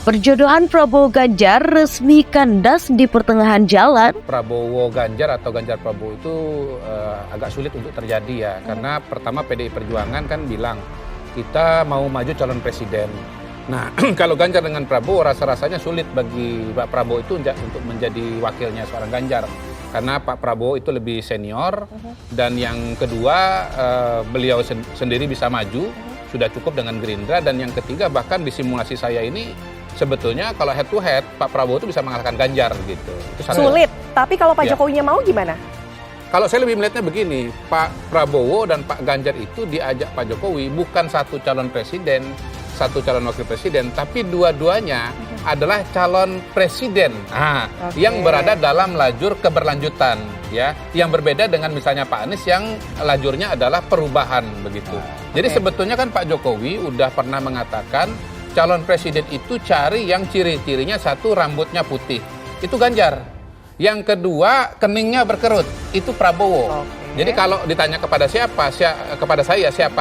Perjodohan Prabowo Ganjar resmi kandas di pertengahan jalan. Prabowo Ganjar atau Ganjar Prabowo itu agak sulit untuk terjadi ya, karena pertama PDI Perjuangan kan bilang kita mau maju calon presiden. Nah, kalau Ganjar dengan Prabowo rasa-rasanya sulit bagi Pak Prabowo itu untuk menjadi wakilnya seorang Ganjar. Karena Pak Prabowo itu lebih senior, dan yang kedua beliau sendiri bisa maju, sudah cukup dengan Gerindra, dan yang ketiga bahkan di simulasi saya ini sebetulnya kalau head to head Pak Prabowo itu bisa mengalahkan Ganjar gitu. Itu sulit, tapi kalau Pak Jokowinya mau gimana? Kalau saya lebih melihatnya begini, Pak Prabowo dan Pak Ganjar itu diajak Pak Jokowi bukan satu calon presiden, satu calon wakil presiden, tapi dua-duanya adalah calon presiden yang berada dalam lajur keberlanjutan, ya, yang berbeda dengan misalnya Pak Anies yang lajurnya adalah perubahan begitu. Jadi sebetulnya kan Pak Jokowi udah pernah mengatakan calon presiden itu cari yang ciri-cirinya satu rambutnya putih, itu Ganjar. Yang kedua keningnya berkerut, itu Prabowo. Jadi kalau ditanya kepada siapa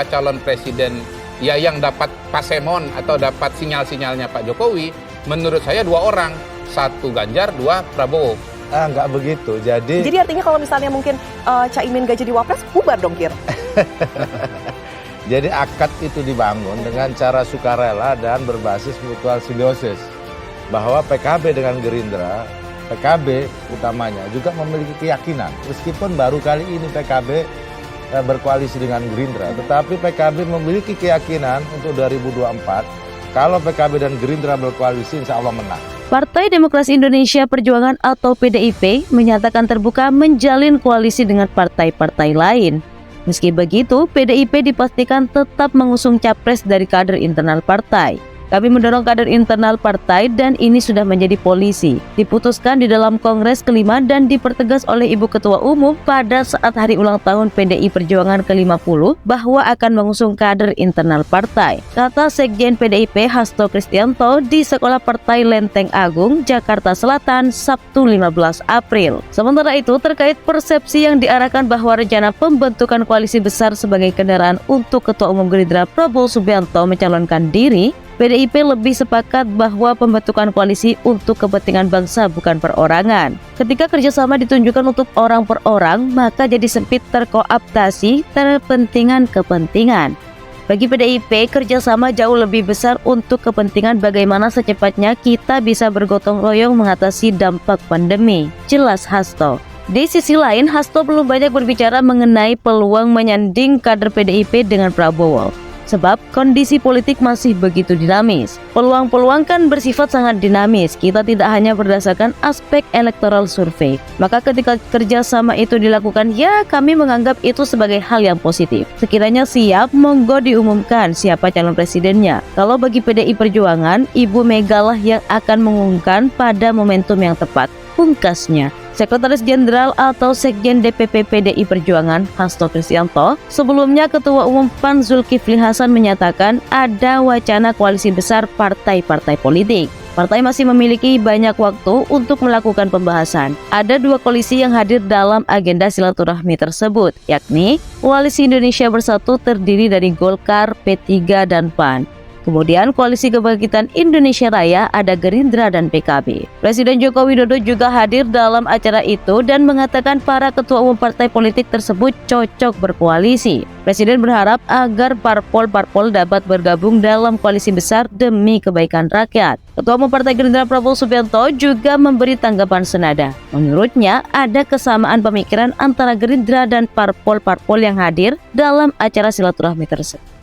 calon presiden ya yang dapat pasemon atau dapat sinyal-sinyalnya Pak Jokowi, menurut saya dua orang, satu Ganjar, dua Prabowo. Nggak begitu. Jadi artinya kalau misalnya mungkin Caimin gak jadi wapres, bubar dong, Kir. Jadi akad itu dibangun dengan cara sukarela dan berbasis mutual simbiosis. Bahwa PKB dengan Gerindra, PKB utamanya juga memiliki keyakinan. Meskipun baru kali ini PKB berkoalisi dengan Gerindra, tetapi PKB memiliki keyakinan untuk 2024, kalau PKB dan Gerindra berkoalisi insya Allah menang. Partai Demokrasi Indonesia Perjuangan atau PDIP menyatakan terbuka menjalin koalisi dengan partai-partai lain. Meski begitu, PDIP dipastikan tetap mengusung capres dari kader internal partai. Kami mendorong kader internal partai dan ini sudah menjadi polisi. Diputuskan di dalam Kongres kelima dan dipertegas oleh Ibu Ketua Umum pada saat hari ulang tahun PDI Perjuangan ke-50 bahwa akan mengusung kader internal partai, kata Sekjen PDIP Hasto Kristianto di Sekolah Partai Lenteng Agung, Jakarta Selatan, Sabtu 15 April. Sementara itu, terkait persepsi yang diarahkan bahwa rencana pembentukan koalisi besar sebagai kendaraan untuk Ketua Umum Gerindra Prabowo Subianto mencalonkan diri, PDIP lebih sepakat bahwa pembentukan koalisi untuk kepentingan bangsa bukan perorangan. Ketika kerjasama ditunjukkan untuk orang per orang, maka jadi sempit terkooptasi kepentingan. Bagi PDIP, kerjasama jauh lebih besar untuk kepentingan bagaimana secepatnya kita bisa bergotong royong mengatasi dampak pandemi, jelas Hasto. Di sisi lain, Hasto belum banyak berbicara mengenai peluang menyanding kader PDIP dengan Prabowo. Sebab kondisi politik masih begitu dinamis. Peluang-peluang kan bersifat sangat dinamis. Kita tidak hanya berdasarkan aspek elektoral survei. Maka ketika kerjasama itu dilakukan, ya kami menganggap itu sebagai hal yang positif. Sekiranya siap, monggo diumumkan siapa calon presidennya. Kalau bagi PDI Perjuangan, Ibu Mega lah yang akan mengumumkan pada momentum yang tepat. Pungkasnya, Sekretaris Jenderal atau Sekjen DPP PDI Perjuangan Hasto Kristianto, sebelumnya Ketua Umum PAN Zulkifli Hasan menyatakan ada wacana koalisi besar partai-partai politik. Partai masih memiliki banyak waktu untuk melakukan pembahasan. Ada dua koalisi yang hadir dalam agenda silaturahmi tersebut, yakni Koalisi Indonesia Bersatu terdiri dari Golkar, P3, dan PAN. Kemudian Koalisi Kebangkitan Indonesia Raya ada Gerindra dan PKB. Presiden Joko Widodo juga hadir dalam acara itu dan mengatakan para ketua umum partai politik tersebut cocok berkoalisi. Presiden berharap agar parpol-parpol dapat bergabung dalam koalisi besar demi kebaikan rakyat. Ketua Umum Partai Gerindra Prabowo Subianto juga memberi tanggapan senada. Menurutnya ada kesamaan pemikiran antara Gerindra dan parpol-parpol yang hadir dalam acara silaturahmi tersebut.